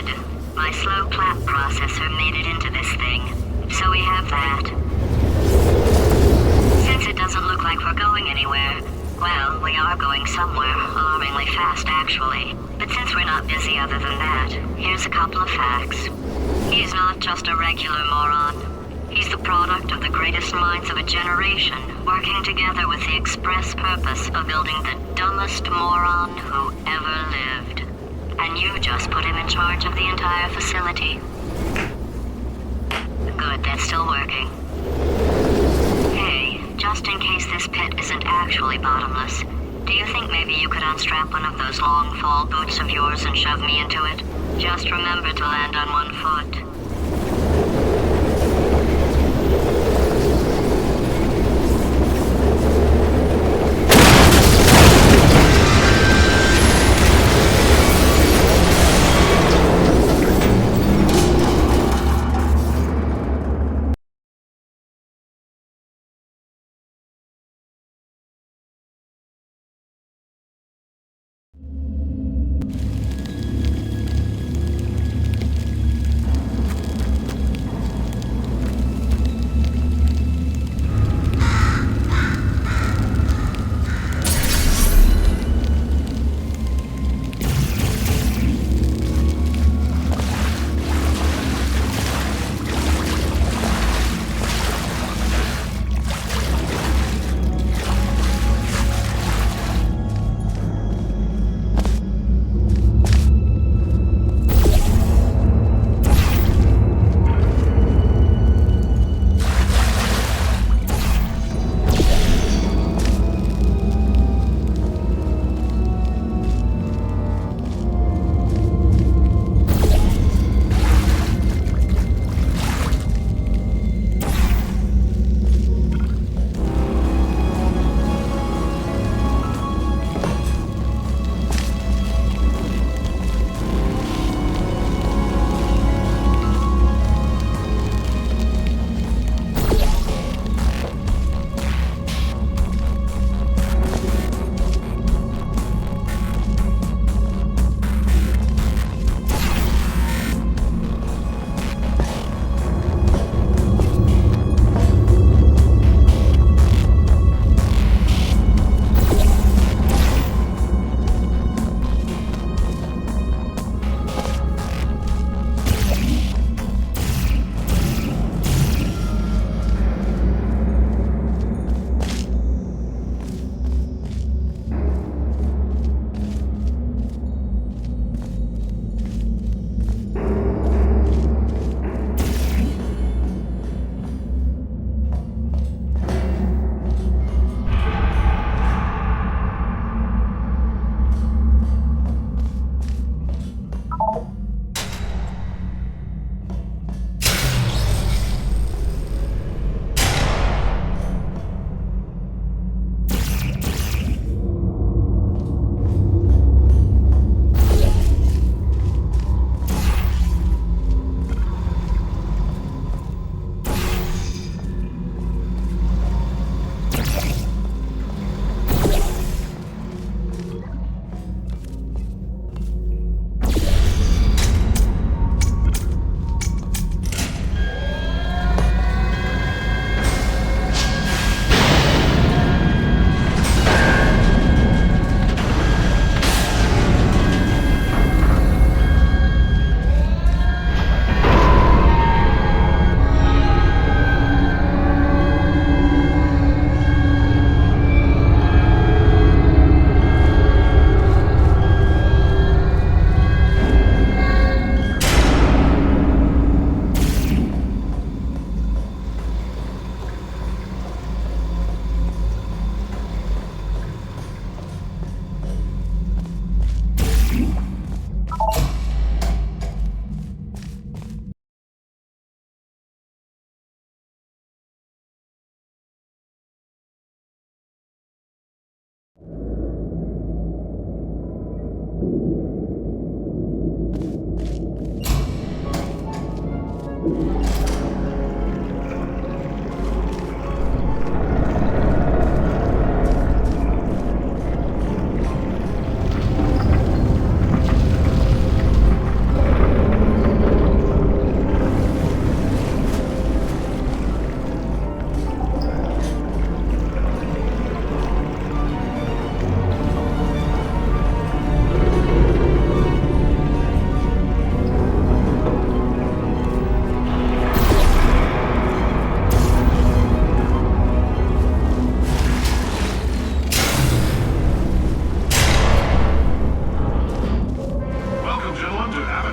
Good. My slow clap processor made it into this thing, so we have that. Since it doesn't look like we're going anywhere, well, we are going somewhere, alarmingly fast actually. But since we're not busy other than that, here's a couple of facts. He's not just a regular moron. He's the product of the greatest minds of a generation, working together with the express purpose of building the dumbest moron who ever lived. And you just put him in charge of the entire facility. Good, that's still working. Hey, just in case this pit isn't actually bottomless, do you think maybe you could unstrap one of those long fall boots of yours and shove me into it? Just remember to land on one foot.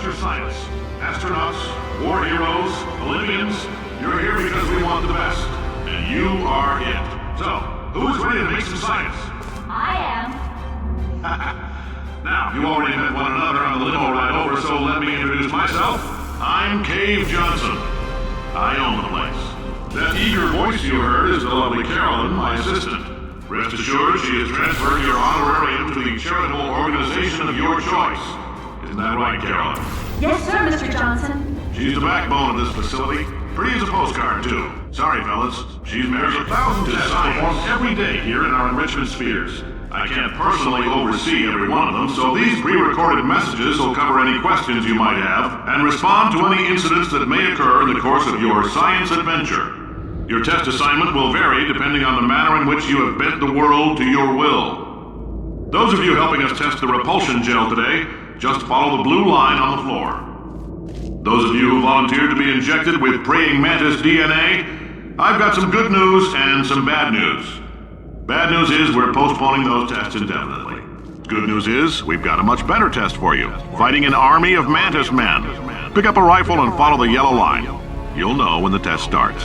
your science. Astronauts, war heroes, Olympians, you're here because we want the best. And you are it. So, who is ready to make some science? I am. Now, you already met one another on the limo ride over, so let me introduce myself. I'm Cave Johnson. I own the place. That eager voice you heard is the lovely Carolyn, my assistant. Rest assured, she has transferred your honorarium to the charitable organization of your choice. Isn't that right, Carolyn? Yes, sir, Mr. Johnson. She's the backbone of this facility. Pretty as a postcard, too. Sorry, fellas. She's married thousands of tests performed every day here in our enrichment spheres. I can't personally oversee every one of them, so these pre-recorded messages will cover any questions you might have and respond to any incidents that may occur in the course of your science adventure. Your test assignment will vary depending on the manner in which you have bent the world to your will. Those of you helping us test the repulsion gel today, just follow the blue line on the floor. Those of you who volunteered to be injected with praying mantis DNA, I've got some good news and some bad news. Bad news is we're postponing those tests indefinitely. Good news is we've got a much better test for you. Fighting an army of mantis men. Pick up a rifle and follow the yellow line. You'll know when the test starts.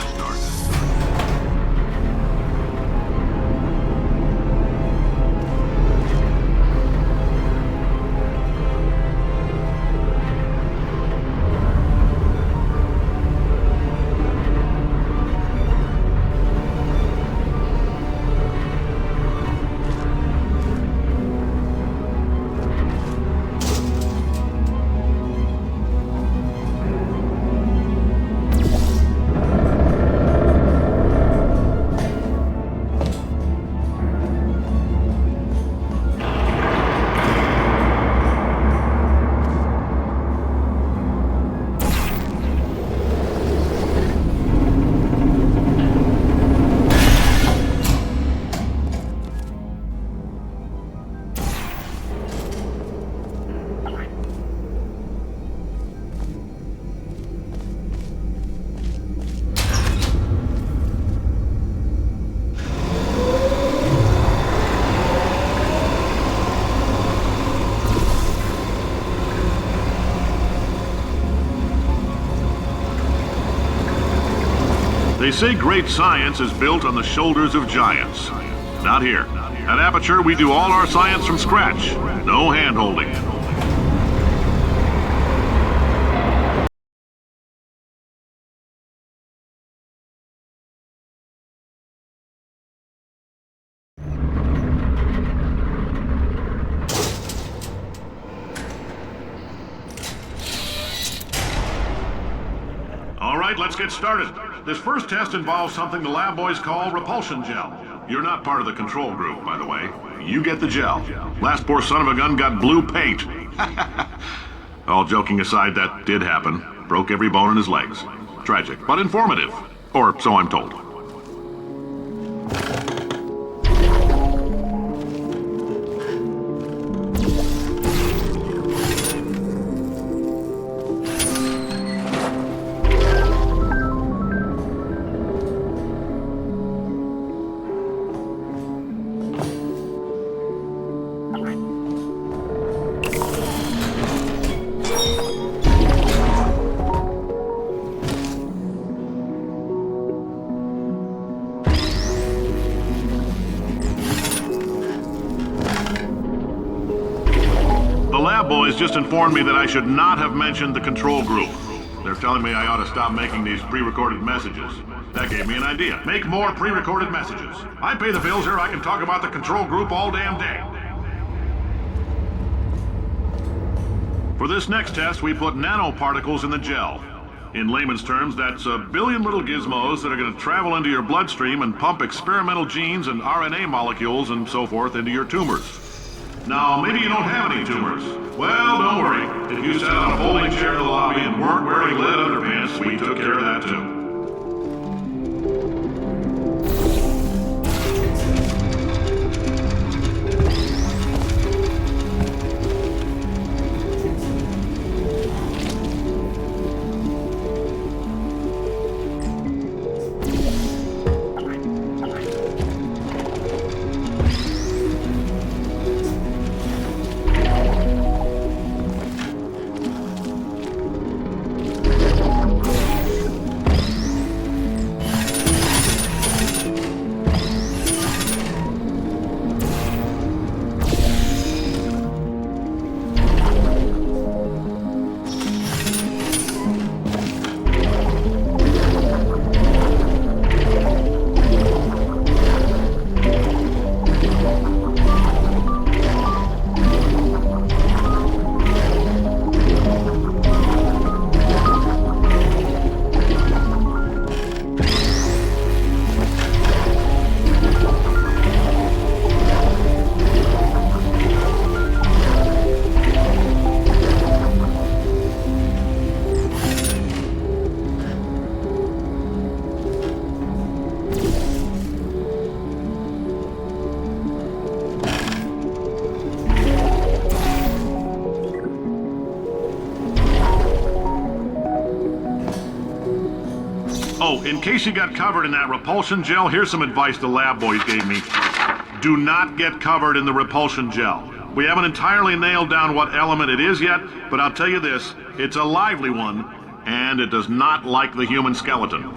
They say great science is built on the shoulders of giants. Not here. At Aperture, we do all our science from scratch. No hand-holding. All right, let's get started. This first test involves something the lab boys call repulsion gel. You're not part of the control group, by the way. You get the gel. Last poor son of a gun got blue paint. All joking aside, that did happen. Broke every bone in his legs. Tragic, but informative. Or so I'm told. Boys just informed me that I should not have mentioned the control group. They're telling me I ought to stop making these pre-recorded messages. That gave me an idea. Make more pre-recorded messages. I pay the bills here, I can talk about the control group all damn day. For this next test, we put nanoparticles in the gel. In layman's terms, that's a billion little gizmos that are going to travel into your bloodstream and pump experimental genes and RNA molecules and so forth into your tumors. Now, maybe you don't have any tumors. Well, don't worry. If you sat on a folding chair in the lobby and weren't wearing lead underpants, we took care of that too. Oh, in case you got covered in that repulsion gel, here's some advice the lab boys gave me. Do not get covered in the repulsion gel. We haven't entirely nailed down what element it is yet, but I'll tell you this, it's a lively one, and it does not like the human skeleton.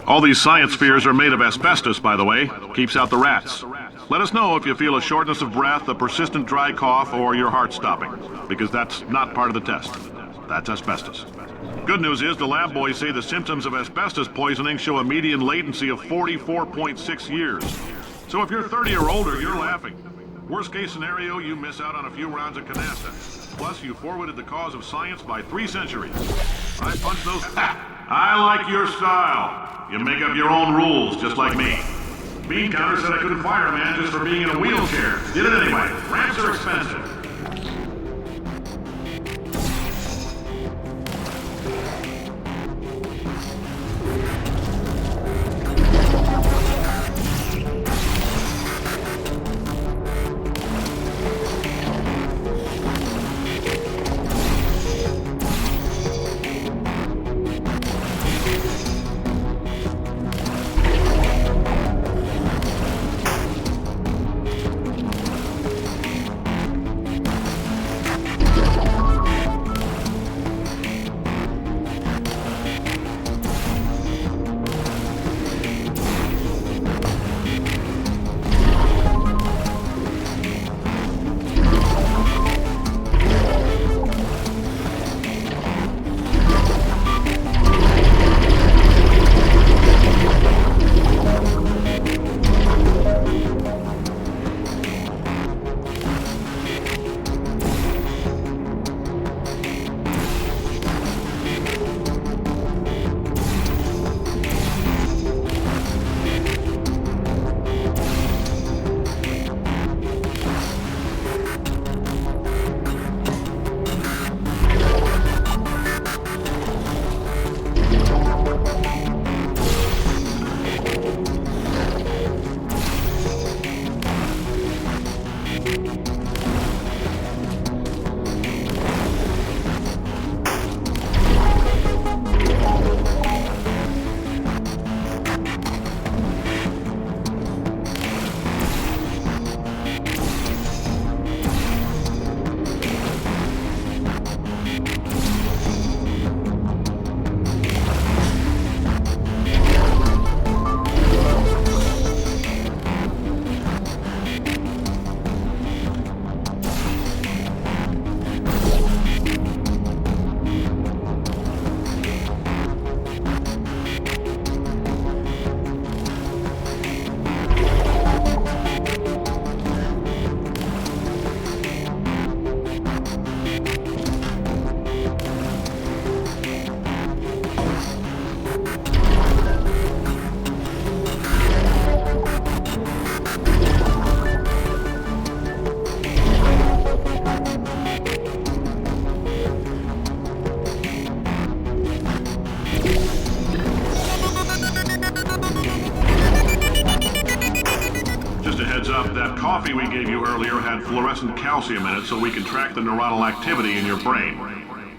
All these science spheres are made of asbestos, by the way. Keeps out the rats. Let us know if you feel a shortness of breath, a persistent dry cough, or your heart stopping, because that's not part of the test. That's asbestos. Good news is the lab boys say the symptoms of asbestos poisoning show a median latency of 44.6 years. So if you're 30 or older, you're laughing. Worst case scenario, you miss out on a few rounds of canasta. Plus, you forwarded the cause of science by 3 centuries. I punch those... I like your style. You make up your own rules, just like me. Bean Counter said I couldn't fire a man just for being in a wheelchair. Did it anyway. Ramps are expensive. That coffee we gave you earlier had fluorescent calcium in it so we can track the neuronal activity in your brain.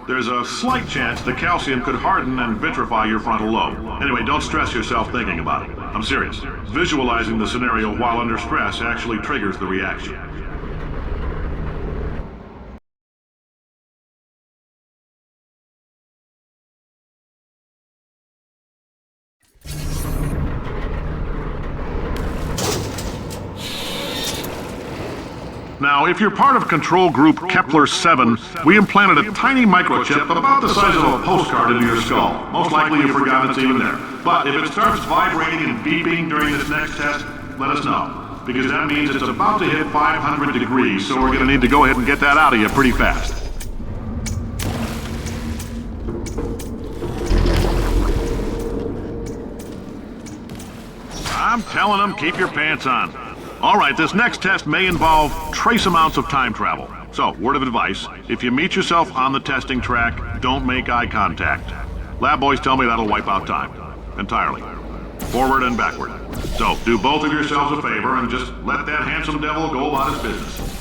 There's a slight chance the calcium could harden and vitrify your frontal lobe. Anyway, don't stress yourself thinking about it. I'm serious. Visualizing the scenario while under stress actually triggers the reaction. Now, if you're part of Control Group Kepler-7, we implanted a tiny microchip about the size of a postcard into your skull. Most likely you've forgotten it's even there. But if it starts vibrating and beeping during this next test, let us know. Because that means it's about to hit 500 degrees, so we're going to need to go ahead and get that out of you pretty fast. I'm telling them, keep your pants on. All right, this next test may involve trace amounts of time travel. So, word of advice, if you meet yourself on the testing track, don't make eye contact. Lab boys tell me that'll wipe out time. Entirely. Forward and backward. So, do both of yourselves a favor and just let that handsome devil go about his business.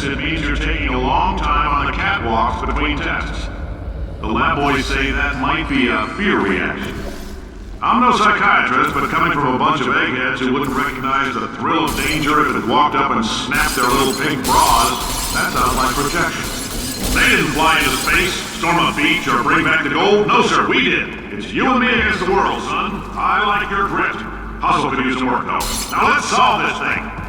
It means you're taking a long time on the catwalks between tests. The lab boys say that might be a fear reaction. I'm no psychiatrist, but coming from a bunch of eggheads who wouldn't recognize the thrill of danger if it walked up and snapped their little pink bras, that sounds like protection. They didn't fly into space, storm a beach, or bring back the gold. No, sir, we did. It's you and me against the world, son. I like your grit. Hustle could use some work, though. Now let's solve this thing.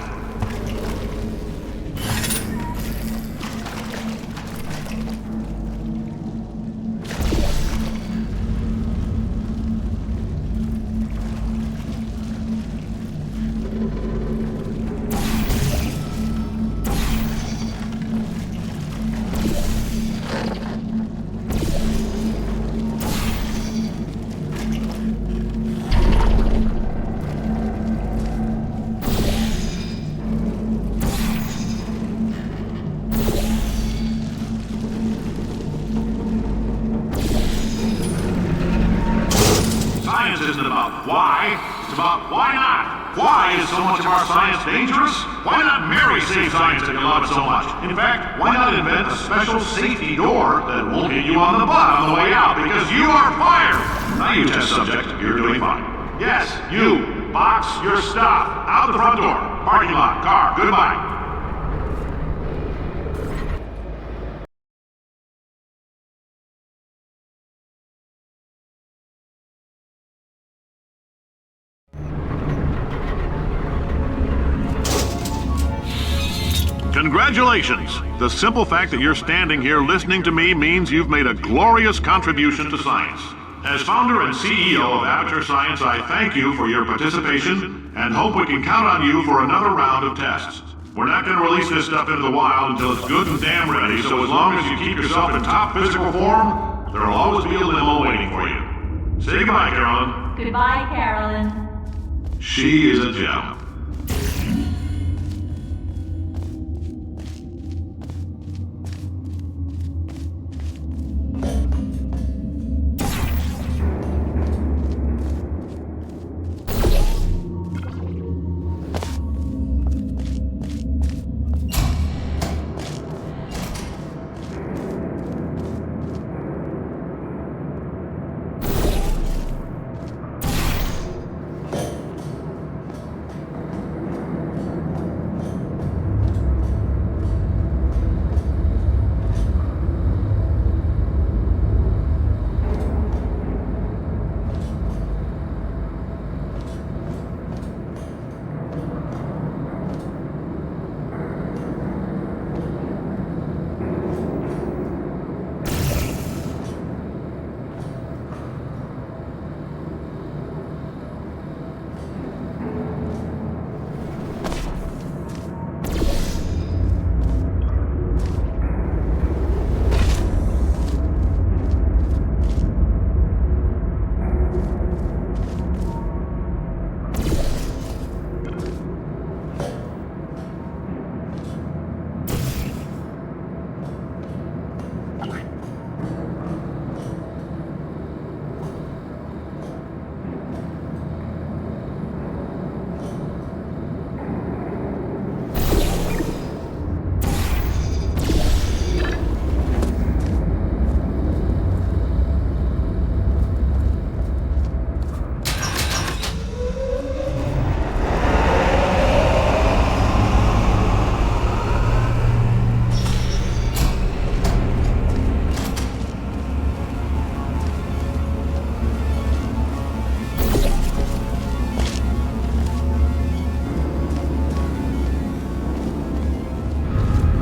Isn't about why, it's about why not. Why is so much of our science dangerous? Why not Mary save science if you love it so much? In fact, why not invent a special safety door that won't hit you on the butt on the way out because you are fired? Now you test subject, you're doing fine. Yes, you, box your stuff, out the front door, parking lot, car, goodbye. Congratulations! The simple fact that you're standing here listening to me means you've made a glorious contribution to science. As founder and CEO of Aperture Science, I thank you for your participation and hope we can count on you for another round of tests. We're not going to release this stuff into the wild until it's good and damn ready, so as long as you keep yourself in top physical form, there'll always be a limo waiting for you. Say goodbye, Carolyn. Goodbye, Carolyn. She is a gem.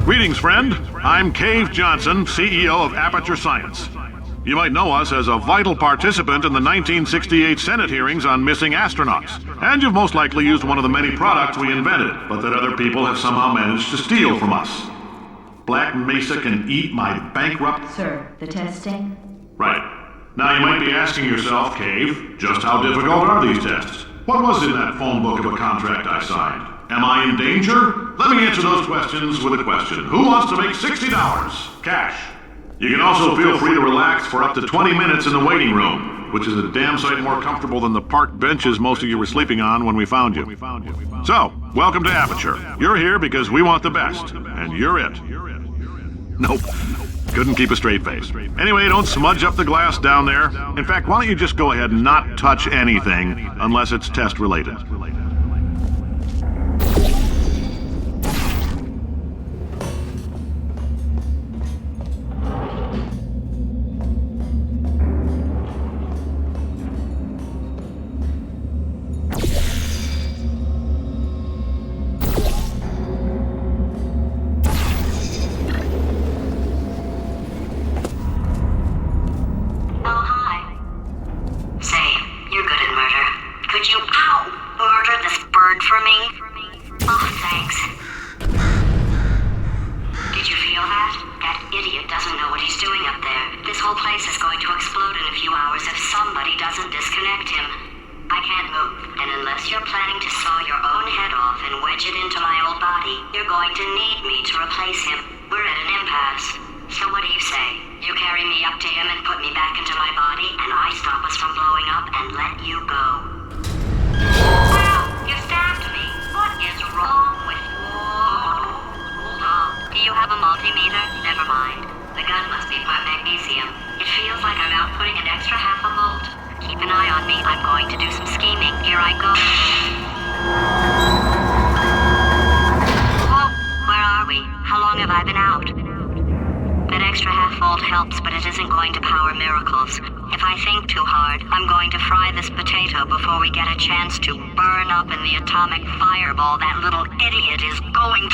Greetings, friend. I'm Cave Johnson, CEO of Aperture Science. You might know us as a vital participant in the 1968 Senate hearings on missing astronauts. And you've most likely used one of the many products we invented, but that other people have somehow managed to steal from us. Black Mesa can eat my bankrupt... Sir, the testing? Right. Now you might be asking yourself, Cave, just how difficult are these tests? What was in that phone book of a contract I signed? Am I in danger? Let me answer those questions with a question. Who wants to make $60? Cash. You can also feel free to relax for up to 20 minutes in the waiting room, which is a damn sight more comfortable than the park benches most of you were sleeping on when we found you. So, welcome to Aperture. You're here because we want the best, and you're it. Nope. Couldn't keep a straight face. Anyway, don't smudge up the glass down there. In fact, why don't you just go ahead and not touch anything unless it's test related. Helps, but it isn't going to power miracles. If I think too hard, I'm going to fry this potato before we get a chance to burn up in the atomic fireball that little idiot is going...